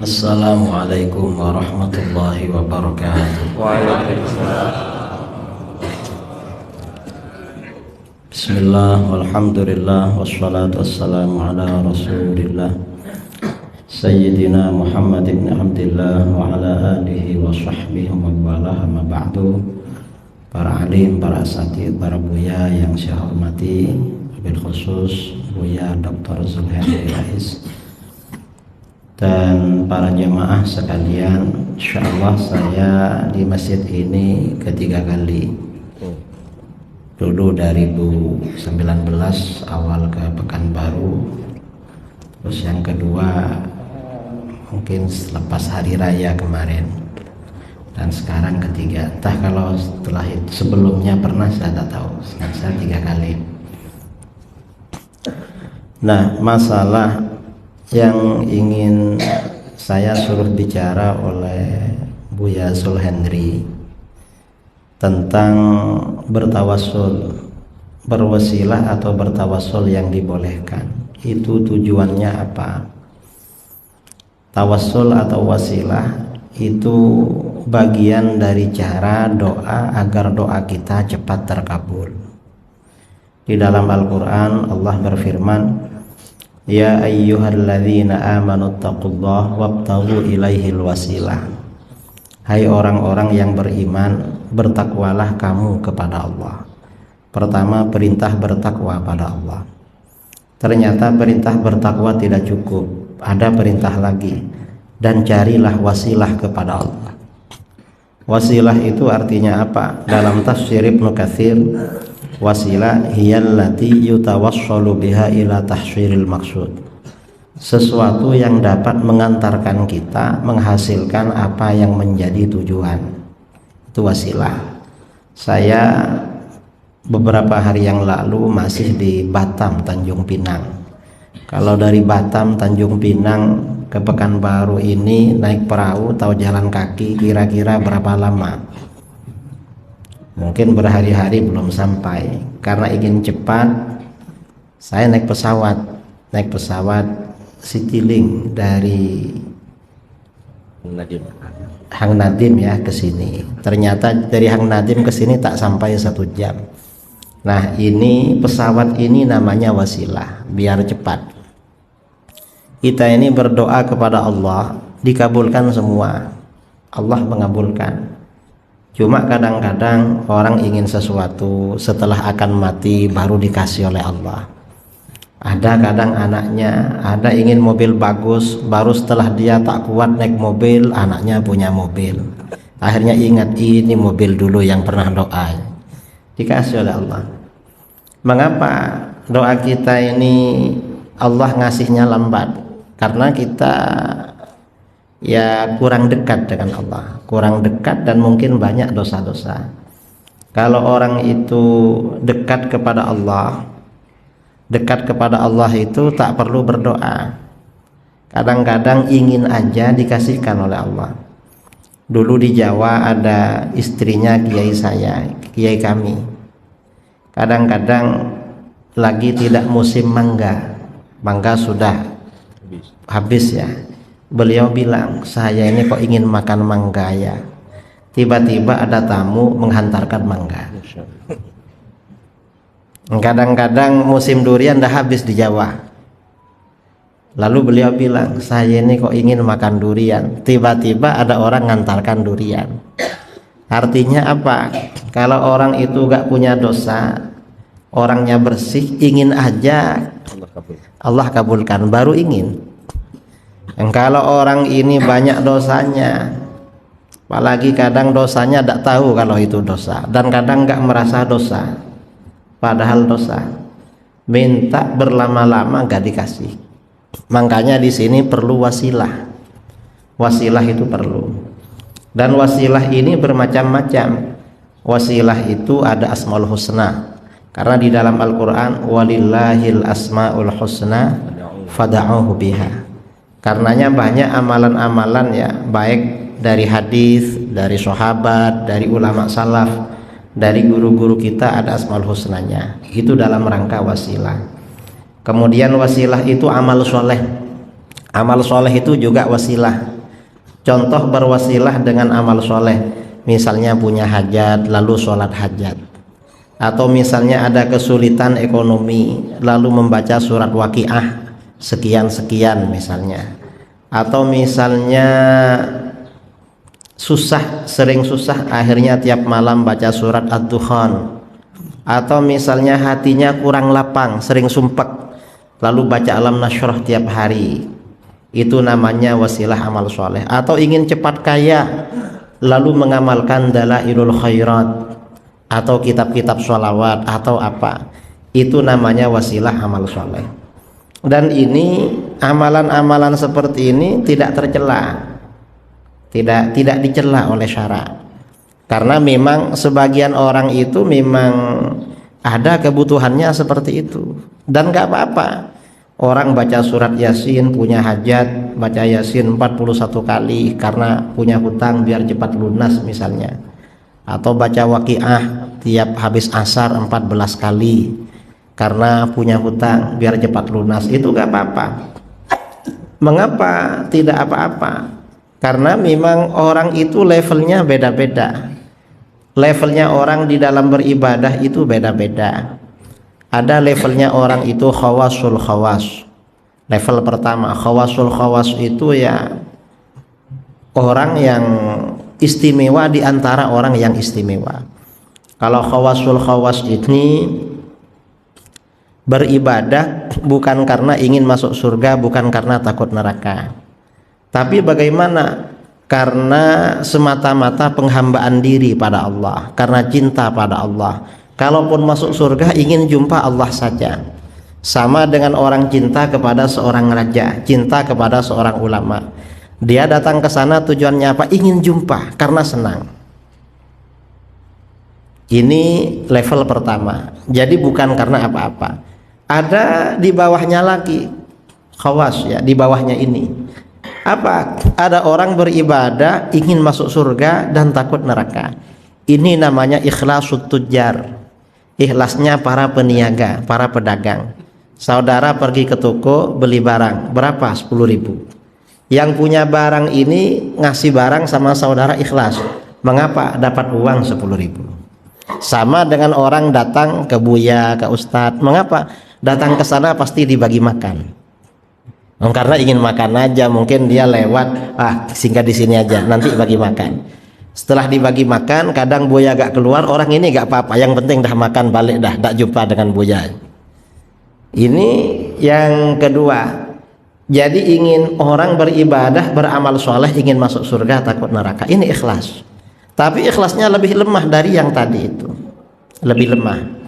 Assalamualaikum warahmatullahi wabarakatuh. Waalaikumsalam. Bismillah, walhamdulillah, wassalatu wassalamu ala rasulillah Sayyidina Muhammad ibn Abdillah wa ala alihi wa sahbihi wa wala amma ba'du. Para alim, para asatid, para buya yang saya hormati, bil khusus Buya Dr. Zulhendri Rais dan para jemaah sekalian, insyaallah saya di masjid ini ketiga kali. Dulu 2019 awal ke Pekanbaru, terus yang kedua mungkin selepas hari raya kemarin, dan sekarang ketiga. Entah kalau setelah itu sebelumnya pernah saya tak tahu. Saya 3 kali. Nah, masalah yang ingin saya suruh bicara oleh Buya Zulhendri tentang bertawassul, berwasilah atau bertawassul yang dibolehkan, itu tujuannya apa? Tawassul atau wasilah itu bagian dari cara doa agar doa kita cepat terkabul. Di dalam Al-Quran Allah berfirman, ya ayyuhalladzina amanu taqullaha wabtaghu ilaihil wasilah. Hai orang-orang yang beriman, bertakwalah kamu kepada Allah. Pertama, perintah bertakwa pada Allah. Ternyata perintah bertakwa tidak cukup, ada perintah lagi, dan carilah wasilah kepada Allah. Wasilah itu artinya apa? Dalam tafsir Ibnu Katsir, wasilah hiyallati yutawassalu biha ila tahsiril maksud. Sesuatu yang dapat mengantarkan kita menghasilkan apa yang menjadi tujuan. Itu wasilah. Saya beberapa hari yang lalu masih di Batam, Tanjung Pinang. Kalau dari Batam, Tanjung Pinang ke Pekanbaru ini naik perahu atau jalan kaki kira-kira berapa lama? Mungkin berhari-hari belum sampai. Karena ingin cepat, saya naik pesawat Citylink dari Hang Nadim ya ke sini. Ternyata dari Hang Nadim ke sini tak sampai 1 jam. Nah, ini pesawat ini namanya wasilah, biar cepat. Kita ini berdoa kepada Allah, dikabulkan semua. Allah mengabulkan. Cuma kadang-kadang orang ingin sesuatu setelah akan mati baru dikasih oleh Allah. Ada kadang anaknya, ada ingin mobil bagus, baru setelah dia tak kuat naik mobil, anaknya punya mobil. Akhirnya ingat, ini mobil dulu yang pernah doa, dikasih oleh Allah. Mengapa doa kita ini Allah ngasihnya lambat? Karena kita ya kurang dekat dengan Allah, kurang dekat dan mungkin banyak dosa-dosa. Kalau orang itu dekat kepada Allah itu tak perlu berdoa. Kadang-kadang ingin aja dikasihkan oleh Allah. Dulu di Jawa ada istrinya kiai saya, kiai kami. Kadang-kadang lagi tidak musim mangga sudah habis ya. Beliau bilang, saya ini kok ingin makan mangga ya. Tiba-tiba ada tamu menghantarkan mangga. Kadang-kadang musim durian dah habis di Jawa. Lalu beliau bilang, saya ini kok ingin makan durian. Tiba-tiba ada orang ngantarkan durian. Artinya apa? Kalau orang itu gak punya dosa, orangnya bersih, ingin aja Allah kabulkan, baru ingin. Kalau orang ini banyak dosanya, apalagi kadang dosanya tidak tahu kalau itu dosa, dan kadang nggak merasa dosa, padahal dosa, minta berlama-lama nggak dikasih. Makanya di sini perlu wasilah. Wasilah itu perlu, dan wasilah ini bermacam-macam. Wasilah itu ada asmaul husna, karena di dalam Al-Quran walillahil asmaul husna fada'uhu biha. Karenanya banyak amalan-amalan ya, baik dari hadis, dari sahabat, dari ulama salaf, dari guru-guru kita ada asmaul husnanya. Itu dalam rangka wasilah. Kemudian wasilah itu amal soleh. Amal soleh itu juga wasilah. Contoh berwasilah dengan amal soleh, misalnya punya hajat lalu sholat hajat, atau misalnya ada kesulitan ekonomi lalu membaca surat waqiah sekian-sekian misalnya, atau misalnya sering susah akhirnya tiap malam baca surat ad-dukhan, atau misalnya hatinya kurang lapang sering sumpek lalu baca alam nasyrah tiap hari, itu namanya wasilah amal soleh. Atau ingin cepat kaya lalu mengamalkan dalailul khairat atau kitab-kitab sholawat atau apa, itu namanya wasilah amal soleh. Dan ini amalan-amalan seperti ini tidak tercela, tidak dicela oleh syara, karena memang sebagian orang itu memang ada kebutuhannya seperti itu, dan gak apa-apa orang baca surat Yasin, punya hajat baca Yasin 41 kali karena punya hutang biar cepat lunas misalnya, atau baca waqiah tiap habis asar 14 kali karena punya hutang biar cepat lunas, itu gak apa-apa. Mengapa tidak apa-apa? Karena memang orang itu levelnya beda-beda. Levelnya orang di dalam beribadah itu beda-beda. Ada levelnya orang itu khawasul khawas. Level pertama khawasul khawas itu ya orang yang istimewa di antara orang yang istimewa. Kalau khawasul khawas ini beribadah bukan karena ingin masuk surga, bukan karena takut neraka, tapi bagaimana? Karena semata-mata penghambaan diri pada Allah, karena cinta pada Allah. Kalaupun masuk surga ingin jumpa Allah saja. Sama dengan orang cinta kepada seorang raja, cinta kepada seorang ulama. Dia datang ke sana tujuannya apa? Ingin jumpa karena senang. Ini level pertama. Jadi bukan karena apa-apa. Ada di bawahnya lagi khawas, ya, di bawahnya ini. Apa? Ada orang beribadah ingin masuk surga dan takut neraka. Ini namanya ikhlasut tujjar. Ikhlasnya para peniaga, para pedagang. Saudara pergi ke toko beli barang, berapa? 10.000. Yang punya barang ini ngasih barang sama saudara ikhlas. Mengapa? Dapat uang 10.000. Sama dengan orang datang ke buya, ke ustadz. Mengapa? Datang ke sana pasti dibagi makan. Karena ingin makan aja, mungkin dia lewat, singgah di sini aja, nanti bagi makan. Setelah dibagi makan, kadang buaya gak keluar, orang ini gak apa-apa, yang penting dah makan balik dah, tak jumpa dengan buaya. Ini yang kedua. Jadi ingin orang beribadah, beramal soleh, ingin masuk surga, takut neraka. Ini ikhlas. Tapi ikhlasnya lebih lemah dari yang tadi itu, lebih lemah.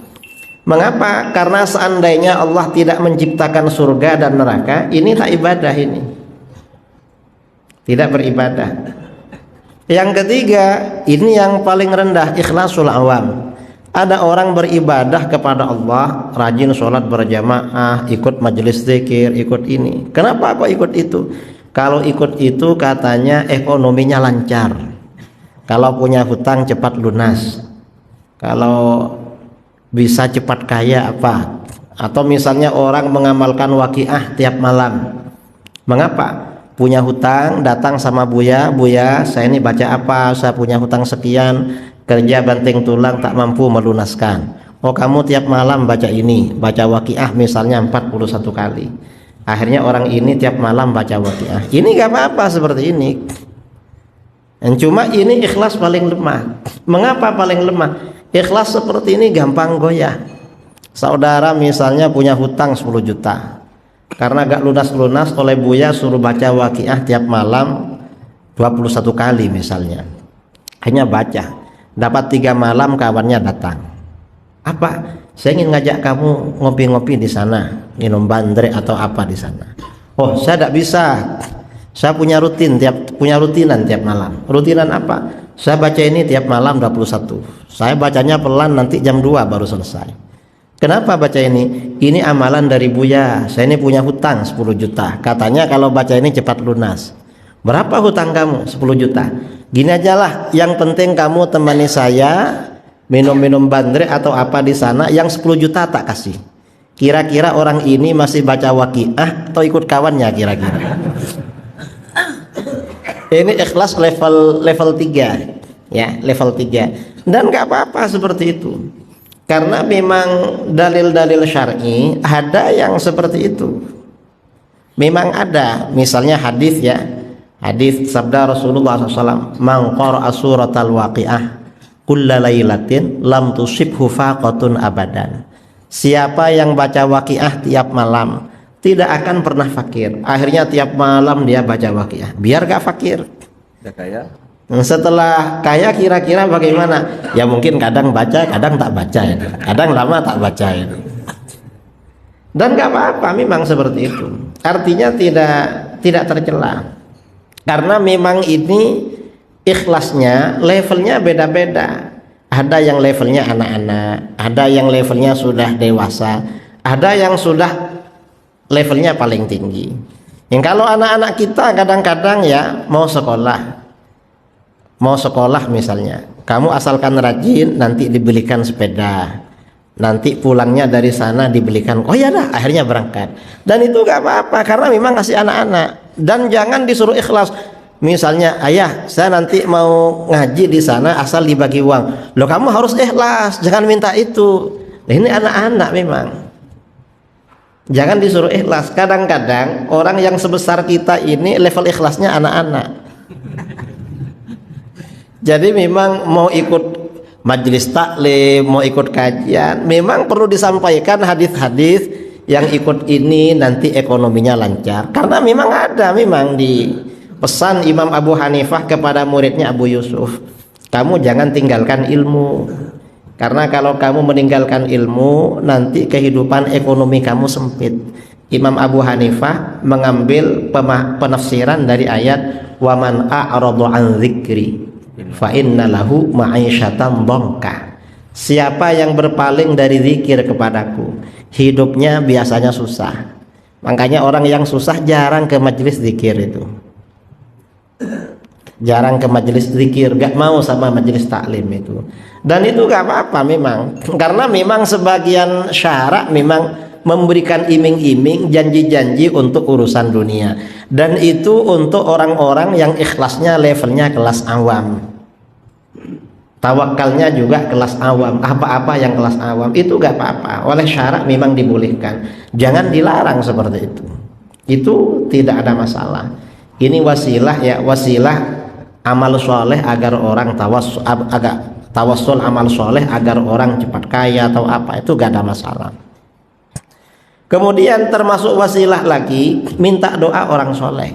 Mengapa? Karena seandainya Allah tidak menciptakan surga dan neraka, ini tak ibadah, ini tidak beribadah. Yang ketiga, ini yang paling rendah, ikhlasul awam. Ada orang beribadah kepada Allah, rajin sholat berjamaah, ikut majelis zikir, ikut ini. Kenapa kok ikut itu? Kalau ikut itu katanya ekonominya lancar, kalau punya hutang cepat lunas, kalau bisa cepat kaya apa, atau misalnya orang mengamalkan waqiah tiap malam. Mengapa? Punya hutang, datang sama buya, buya saya ini baca apa, saya punya hutang sekian, kerja banting tulang tak mampu melunaskan. Oh kamu tiap malam baca ini, baca waqiah misalnya 41 kali. Akhirnya orang ini tiap malam baca waqiah. Ini gak apa-apa seperti ini. Dan cuma ini ikhlas paling lemah. Mengapa paling lemah? Ikhlas seperti ini gampang goyah. Saudara misalnya punya hutang 10 juta, karena gak lunas-lunas oleh buya suruh baca waqiah tiap malam 21 kali misalnya. Hanya baca, dapat 3 malam kawannya datang. Apa? Saya ingin ngajak kamu ngopi-ngopi di sana, minum bandrek atau apa di sana. Oh saya tidak bisa, saya punya rutinan tiap malam. Rutinan apa? Saya baca ini tiap malam 21. Saya bacanya pelan, nanti jam 2 baru selesai. Kenapa baca ini? Ini amalan dari buya. Saya ini punya hutang 10 juta. Katanya kalau baca ini cepat lunas. Berapa hutang kamu? 10 juta. Gini aja lah, yang penting kamu temani saya minum-minum bandrek atau apa di sana, yang 10 juta tak kasih. Kira-kira orang ini masih baca waqiah atau ikut kawannya kira-kira? Ini ikhlas level 3, ya, level 3. Dan nggak apa-apa seperti itu. Karena memang dalil-dalil syar'i ada yang seperti itu. Memang ada, misalnya hadis, ya. Hadis sabda Rasulullah SAW, "Man qara'a suratal waqi'ah kulla lailatin lam tusibhu faqatun abadan." Siapa yang baca waqi'ah tiap malam tidak akan pernah fakir. Akhirnya tiap malam dia baca waqi'ah biar gak fakir. Udah kaya. Setelah kaya kira-kira bagaimana? Ya mungkin kadang baca, kadang tak baca itu. Kadang lama tak baca itu. Dan gak apa-apa, memang seperti itu. Artinya tidak tercela. Karena memang ini ikhlasnya levelnya beda-beda. Ada yang levelnya anak-anak, ada yang levelnya sudah dewasa, ada yang sudah levelnya paling tinggi. Yang kalau anak-anak kita kadang-kadang ya mau sekolah misalnya, kamu asalkan rajin nanti dibelikan sepeda, nanti pulangnya dari sana dibelikan, oh ya dah, akhirnya berangkat. Dan itu gak apa-apa karena memang kasih anak-anak. Dan jangan disuruh ikhlas. Misalnya, ayah, saya nanti mau ngaji di sana asal dibagi uang. Loh, kamu harus ikhlas, jangan minta itu. Nah, ini anak-anak memang. Jangan disuruh ikhlas. Kadang-kadang orang yang sebesar kita ini level ikhlasnya anak-anak. Jadi memang mau ikut majelis taklim, mau ikut kajian, memang perlu disampaikan hadis-hadis yang ikut ini nanti ekonominya lancar. Karena memang ada, memang di pesan Imam Abu Hanifah kepada muridnya Abu Yusuf, kamu jangan tinggalkan ilmu, karena kalau kamu meninggalkan ilmu nanti kehidupan ekonomi kamu sempit. Imam Abu Hanifah mengambil penafsiran dari ayat waman a'radu an dzikri fa inna lahu ma'isyatan dhanka. Siapa yang berpaling dari zikir kepadaku, hidupnya biasanya susah. Makanya orang yang susah jarang ke majelis zikir itu. Jarang ke majelis zikir, gak mau sama majelis taklim itu. Dan itu gak apa-apa memang, karena memang sebagian syarak memang memberikan iming-iming, janji-janji untuk urusan dunia. Dan itu untuk orang-orang yang ikhlasnya levelnya kelas awam, tawakalnya juga kelas awam. Apa-apa yang kelas awam itu gak apa-apa, oleh syarak memang dibolehkan, jangan dilarang seperti itu. Itu tidak ada masalah. Ini wasilah, ya, wasilah amal soleh agar orang tawassul amal soleh agar orang cepat kaya atau apa, itu gak ada masalah. Kemudian termasuk wasilah lagi minta doa orang soleh.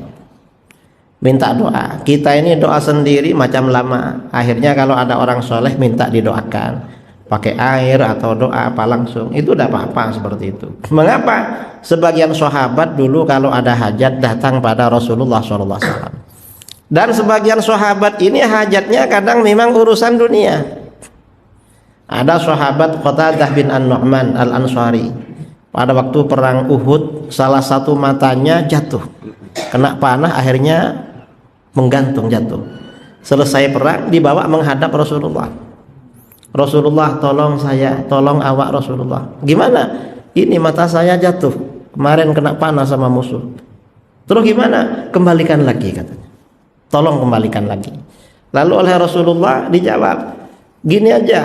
Minta doa. Kita ini doa sendiri macam lama. Akhirnya kalau ada orang soleh minta didoakan pakai air atau doa apa langsung, itu tidak apa-apa seperti itu. Mengapa? Sebagian sahabat dulu kalau ada hajat datang pada Rasulullah SAW. Dan sebagian sahabat ini hajatnya kadang memang urusan dunia. Ada sahabat Qatadah bin An-Nu'man Al-Ansari, pada waktu perang Uhud salah satu matanya jatuh, kena panah, akhirnya menggantung jatuh. Selesai perang dibawa menghadap Rasulullah. Rasulullah, tolong saya, tolong awak Rasulullah. Gimana? Ini mata saya jatuh, kemarin kena panah sama musuh. Terus gimana? Kembalikan lagi katanya. Tolong kembalikan lagi. Lalu oleh Rasulullah dijawab, gini aja,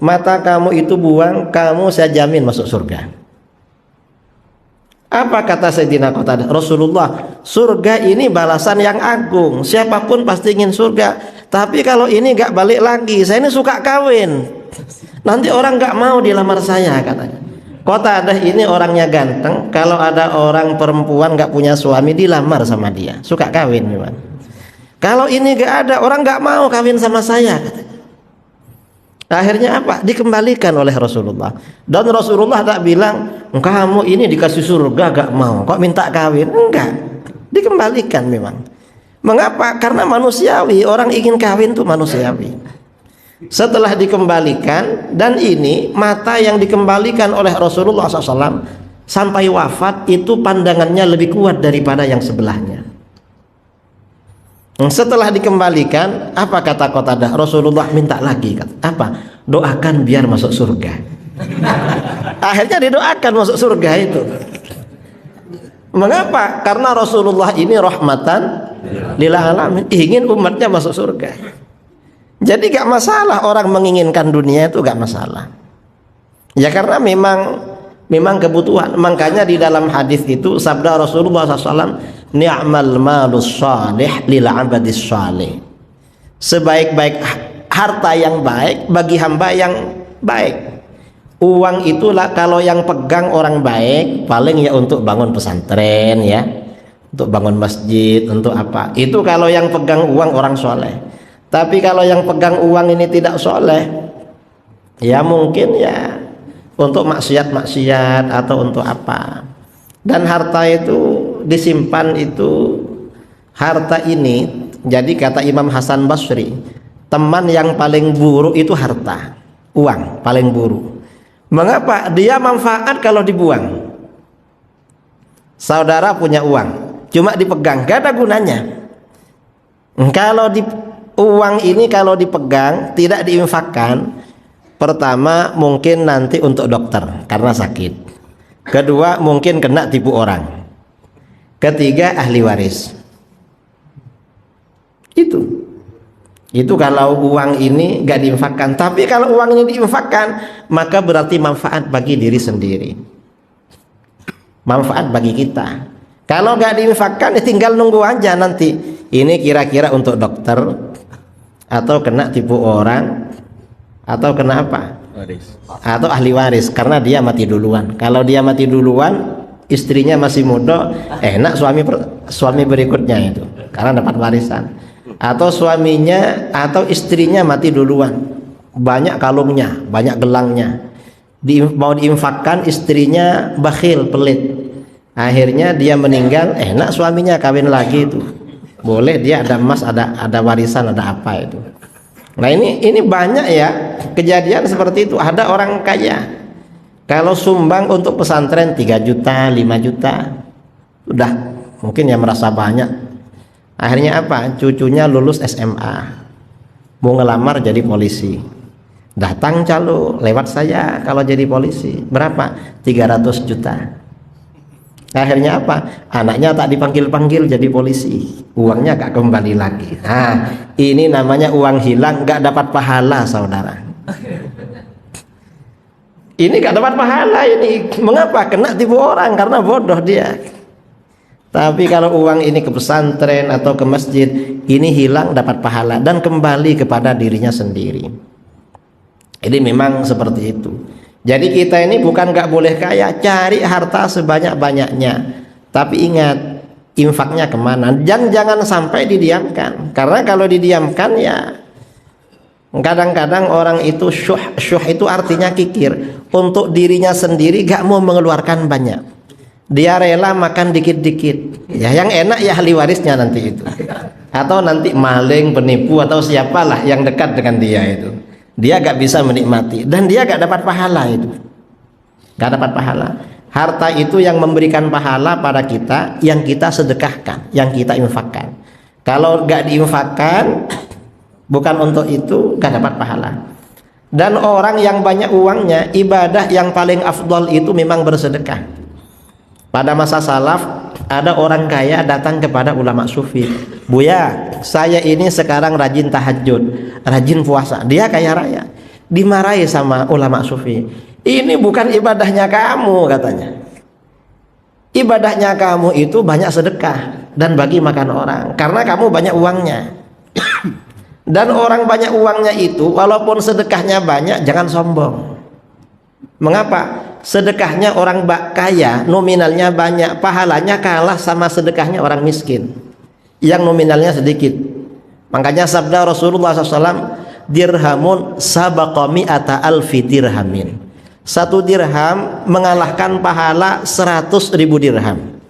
mata kamu itu buang, kamu saya jamin masuk surga. Apa kata Sayyidina Qatadah? Rasulullah, surga ini balasan yang agung, siapapun pasti ingin surga. Tapi kalau ini gak balik lagi, saya ini suka kawin, nanti orang gak mau dilamar saya katanya. Qatadah ini orangnya ganteng, kalau ada orang perempuan gak punya suami dilamar sama dia, suka kawin memang. Kalau ini gak ada, orang gak mau kawin sama saya katanya. Akhirnya apa? Dikembalikan oleh Rasulullah. Dan Rasulullah tak bilang, kamu ini dikasih surga gak mau, kok minta kawin? Enggak, dikembalikan memang. Mengapa? Karena manusiawi, orang ingin kawin itu manusiawi. Setelah dikembalikan, dan ini mata yang dikembalikan oleh Rasulullah SAW sampai wafat itu pandangannya lebih kuat daripada yang sebelahnya. Setelah dikembalikan, apa kata Qatadah? Rasulullah minta lagi, kata, apa? Doakan biar masuk surga. Akhirnya didoakan masuk surga itu. Mengapa? Karena Rasulullah ini rahmatan lil alamin, ingin umatnya masuk surga. Jadi gak masalah orang menginginkan dunia, itu gak masalah. Ya karena memang kebutuhan. Makanya di dalam hadis itu sabda Rasulullah SAW, ni'mal malus salih lil abadis salih. Sebaik-baik harta yang baik bagi hamba yang baik. Uang itulah kalau yang pegang orang baik paling ya untuk bangun pesantren ya, untuk bangun masjid, untuk apa. Itu kalau yang pegang uang orang soleh. Tapi kalau yang pegang uang ini tidak soleh, ya mungkin ya untuk maksiat-maksiat atau untuk apa. Dan harta itu disimpan itu, harta ini, jadi kata Imam Hasan Basri, teman yang paling buruk itu harta, uang paling buruk. Mengapa? Dia manfaat kalau dibuang. Saudara punya uang, cuma dipegang, gak ada gunanya. Kalau uang ini kalau dipegang, tidak diinfakkan, pertama mungkin nanti untuk dokter karena sakit. Kedua mungkin kena tipu orang. Ketiga ahli waris. Itu kalau uang ini gak diinfakkan. Tapi kalau uang ini diinfakkan, maka berarti manfaat bagi diri sendiri, manfaat bagi kita. Kalau gak diinfakkan, ya tinggal nunggu aja nanti. Ini kira-kira untuk dokter, atau kena tipu orang, atau kena apa? Waris. Atau ahli waris, karena dia mati duluan. Kalau dia mati duluan, istrinya masih muda, enak suami berikutnya itu, karena dapat warisan. Atau suaminya atau istrinya mati duluan, banyak kalungnya, banyak gelangnya, mau diinfakkan, istrinya bakhil, pelit, akhirnya dia meninggal, enak suaminya kawin lagi itu, boleh, dia ada emas, ada warisan, ada apa itu. Nah ini banyak ya kejadian seperti itu. Ada orang kaya kalau sumbang untuk pesantren 3 juta, 5 juta, udah mungkin ya merasa banyak. Akhirnya apa? Cucunya lulus SMA, mau ngelamar jadi polisi. Datang calo, lewat saya kalau jadi polisi. Berapa? 300 juta. Akhirnya apa? Anaknya tak dipanggil-panggil jadi polisi. Uangnya gak kembali lagi. Nah, ini namanya uang hilang, gak dapat pahala, saudara. Ini gak dapat pahala ini. Mengapa? Kena tipu orang karena bodoh dia. Tapi kalau uang ini ke pesantren atau ke masjid, ini hilang dapat pahala dan kembali kepada dirinya sendiri. Jadi memang seperti itu. Jadi kita ini bukan gak boleh kaya, cari harta sebanyak-banyaknya. Tapi ingat, infaknya kemana? Jangan sampai didiamkan. Karena kalau didiamkan ya, kadang-kadang orang itu syuh itu artinya kikir. Untuk dirinya sendiri gak mau mengeluarkan banyak. Dia rela makan dikit-dikit. Ya yang enak ya ahli warisnya nanti itu. Atau nanti maling, penipu atau siapalah yang dekat dengan dia itu. Dia gak bisa menikmati dan dia gak dapat pahala itu. Gak dapat pahala. Harta itu yang memberikan pahala pada kita, yang kita sedekahkan, yang kita infakkan. Kalau gak diinfakkan, bukan untuk itu, gak dapat pahala. Dan orang yang banyak uangnya, ibadah yang paling afdal itu memang bersedekah. Pada masa salaf ada orang kaya datang kepada ulama sufi, "Buya, saya ini sekarang rajin tahajud, rajin puasa." Dia kaya raya. Dimarahi sama ulama sufi. "Ini bukan ibadahnya kamu," katanya. "Ibadahnya kamu itu banyak sedekah dan bagi makan orang, karena kamu banyak uangnya." Dan orang banyak uangnya itu walaupun sedekahnya banyak, jangan sombong. Mengapa? Sedekahnya orang kaya nominalnya banyak, pahalanya kalah sama sedekahnya orang miskin yang nominalnya sedikit. Makanya sabda Rasulullah SAW, dirhamun sabaqa mi'ata alfi dirhamin. 1 dirham mengalahkan pahala 100.000 dirham.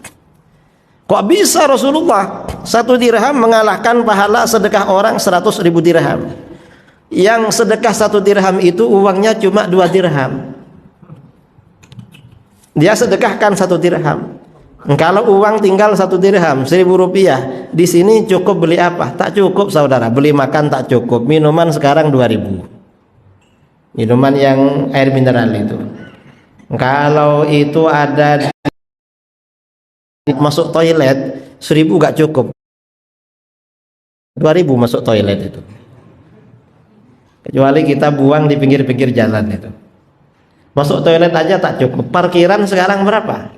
Kok bisa Rasulullah? 1 dirham mengalahkan pahala sedekah orang 100.000 dirham. Yang sedekah 1 dirham itu uangnya cuma 2 dirham. Dia sedekahkan 1 dirham. Kalau uang tinggal 1 dirham, 1.000 rupiah, di sini cukup beli apa? Tak cukup, saudara. Beli makan tak cukup. Minuman sekarang 2.000. Minuman yang air mineral itu. Kalau itu ada masuk toilet 1.000 gak cukup, 2.000 masuk toilet itu, kecuali kita buang di pinggir-pinggir jalan itu. Masuk toilet aja tak cukup. Parkiran sekarang berapa?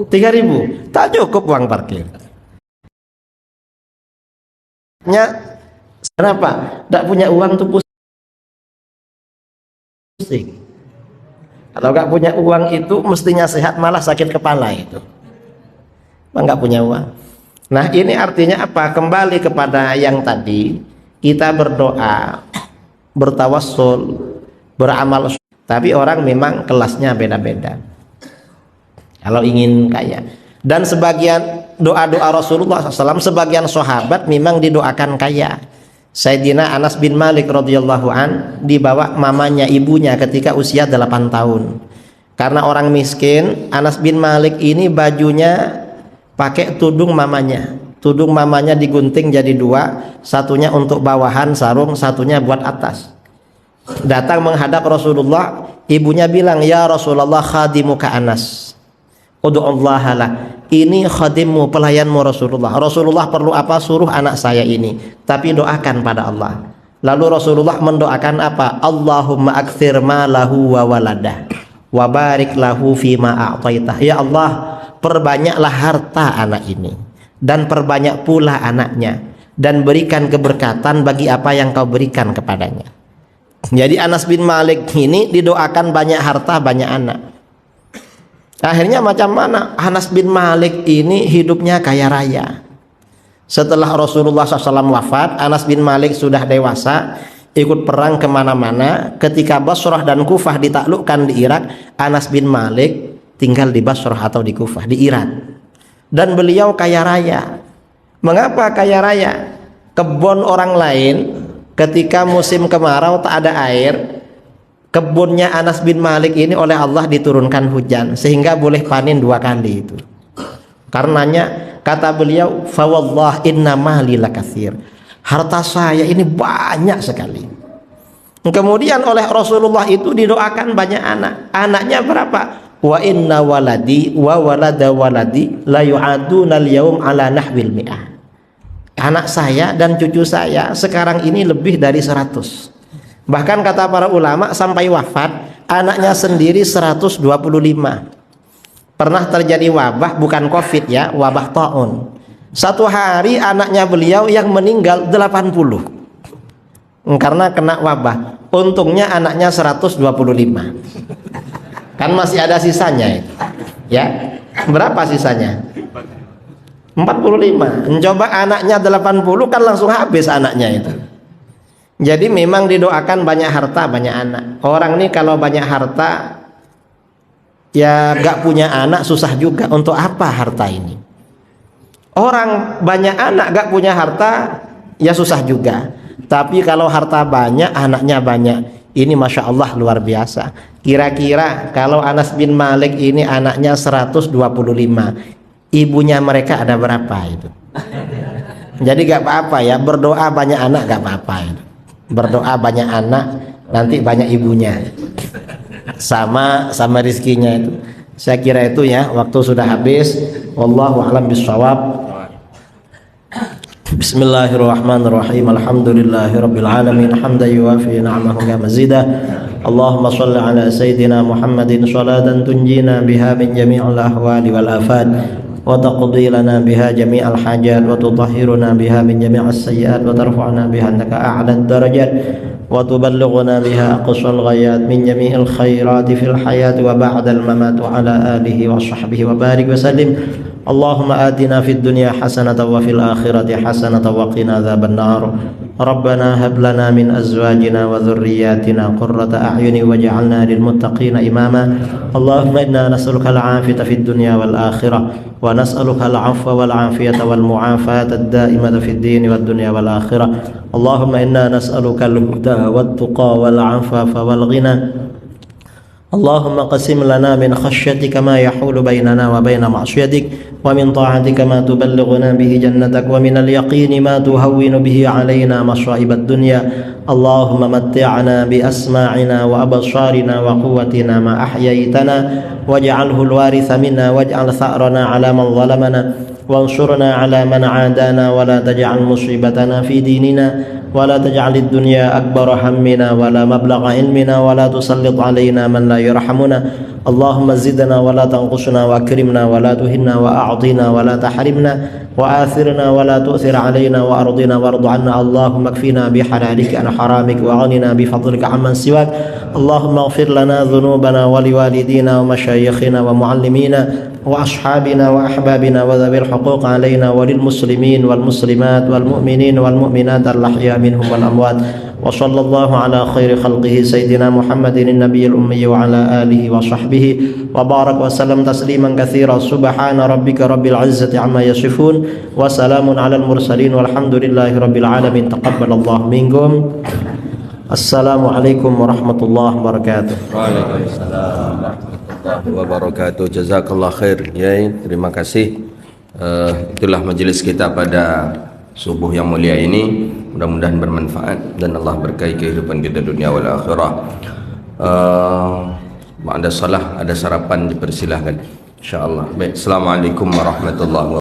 3.000. Tak cukup uang parkir. Kenapa? Tak punya uang tuh pusing. Kalau gak punya uang itu mestinya sehat, malah sakit kepala itu. Nggak punya uang. Nah, ini artinya apa? Kembali kepada yang tadi, kita berdoa, bertawassul, beramal. Tapi orang memang kelasnya beda-beda. Kalau ingin kaya, dan sebagian doa-doa Rasulullah SAW, sebagian sahabat memang didoakan kaya. Sayyidina Anas bin Malik radhiyallahu an dibawa mamanya, ibunya ketika usia 8 tahun. Karena orang miskin, Anas bin Malik ini bajunya pakai tudung mamanya. Tudung mamanya digunting jadi 2, satunya untuk bawahan sarung, satunya buat atas. Datang menghadap Rasulullah, ibunya bilang, "Ya Rasulullah, khadimuka Anas. Ud'ullaha lah." Ini khadimmu, pelayanmu Rasulullah. Rasulullah perlu apa? Suruh anak saya ini, tapi doakan pada Allah. Lalu Rasulullah mendoakan apa? Allahumma aktsir malahu wa waladah wa barik lahu fima a'taitah. Ya Allah, perbanyaklah harta anak ini dan perbanyak pula anaknya, dan berikan keberkatan bagi apa yang kau berikan kepadanya. Jadi Anas bin Malik ini didoakan banyak harta, banyak anak. Akhirnya macam mana? Anas bin Malik ini hidupnya kaya raya. Setelah Rasulullah SAW wafat, Anas bin Malik sudah dewasa, ikut perang kemana-mana. Ketika Basrah dan Kufah ditaklukkan di Irak, Anas bin Malik tinggal di Basrah atau di Kufah, di Irak. Dan beliau kaya raya. Mengapa kaya raya? Kebun orang lain ketika musim kemarau tak ada air, kebunnya Anas bin Malik ini oleh Allah diturunkan hujan sehingga boleh panen 2 kali itu. Karenanya kata beliau, fa wallah inna mali lakatsir. Harta saya ini banyak sekali. Kemudian oleh Rasulullah itu didoakan banyak anak. Anaknya berapa? Wa inna waladi wa walada waladi la yu'aduna al-yawm ala nahwil mi'ah. Anak saya dan cucu saya sekarang ini lebih dari 100. Bahkan kata para ulama sampai wafat anaknya sendiri 125. Pernah terjadi wabah, bukan COVID ya, wabah taun. Satu hari anaknya beliau yang meninggal 80 karena kena wabah. Untungnya anaknya 125. Kan masih ada sisanya itu. Ya. Berapa sisanya? 45. Coba anaknya 80 kan langsung habis anaknya itu. Jadi memang didoakan banyak harta, banyak anak. Orang ini kalau banyak harta ya gak punya anak susah juga. Untuk apa harta ini? Orang banyak anak gak punya harta ya susah juga. Tapi kalau harta banyak, anaknya banyak, ini Masya Allah luar biasa. Kira-kira kalau Anas bin Malik ini anaknya 125, ibunya mereka ada berapa itu? Jadi gak apa-apa ya, berdoa banyak anak gak apa-apa itu. Berdoa banyak anak, nanti banyak ibunya. Sama rizkinya itu. Saya kira itu ya, waktu sudah habis. Wallahu a'lam bishawab. Bismillahirrahmanirrahim. Alhamdulillahirabbil alamin hamdan yuwafi ni'amahu wa mazidah. Allahumma shalli ala sayidina Muhammadin shalatan tunjina biha min jami'il ahwali wal afat wa taqdi lana biha jami'al hajat wa tutahhiruna biha min jami'is sayyi'at wa tarfa'una biha annaka a'lad darajat wa tuballighuna biha aqsal ghayat min jami'il khairati fil hayati wa ba'dal mamat wa ala alihi wa sahbihi wa barik wa sallim. Allahumma atina fid dunya hasanatan wa fil akhirati hasanatan wa qina adzabannar. Rabbana hab lana min azwajina wa dhurriyyatina qurrata a'yuni waj'alna lil muttaqina imama. Allahumma inna nas'aluka al-'afiyata fid dunya wal akhirah wa nas'aluka al-'afwa wal 'afiyata wal mu'afata ad-da'imata fid din wad dunya wal akhirah. Allahumma inna nas'aluka al-huda wat tuqa wal 'afafa wal ghina. اللهم قسم لنا من خشيتك ما يحول بيننا وبين معصيتك ومن طاعتك ما تبلغنا به جنتك ومن اليقين ما تهون به علينا مصائب الدنيا اللهم متعنا بأسماعنا وأبصارنا وقوتنا ما أحييتنا واجعله الوارث منا واجعل ثأرنا على من ظلمنا وانصرنا على من عادانا ولا تجعل مصيبتنا في ديننا ولا تجعل الدنيا أكبر همنا ولا مبلغ علمنا ولا تسلط علينا من لا يرحمنا اللهم زدنا ولا تنقصنا وأكرمنا ولا تهنا وأعطنا ولا تحرمنا وآثرنا ولا تؤثر علينا وأرضنا وارض عنا اللهم اكفنا بحلالك عن حرامك وأغننا بفضلك عمن سواك اللهم اغفر لنا ذنوبنا ولوالدينا ومشايخنا ومعلمينا وأصحابنا وأحبابنا وذوي الحقوق علينا وللمسلمين والمسلمات والمؤمنين والمؤمنات الأحياء منهم والأموات وصلى الله على خير خلقه سيدنا محمد النبي الأمي وعلى آله وصحبه وبارك وسلم تسليما كثيرا سبحان ربك رب العزة عما يصفون وسلام على المرسلين والحمد لله رب العالمين تقبل الله منكم. Assalamualaikum warahmatullahi wabarakatuh. Waalaikumsalam warahmatullahi wabarakatuh. Jazakallah khair. Ya, terima kasih. Itulah majelis kita pada subuh yang mulia ini. Mudah-mudahan bermanfaat dan Allah berkahi kehidupan kita dunia wal akhirah. Ada salah, ada sarapan dipersilahkan. Insyaallah. Baik, assalamualaikum warahmatullahi wabarakatuh.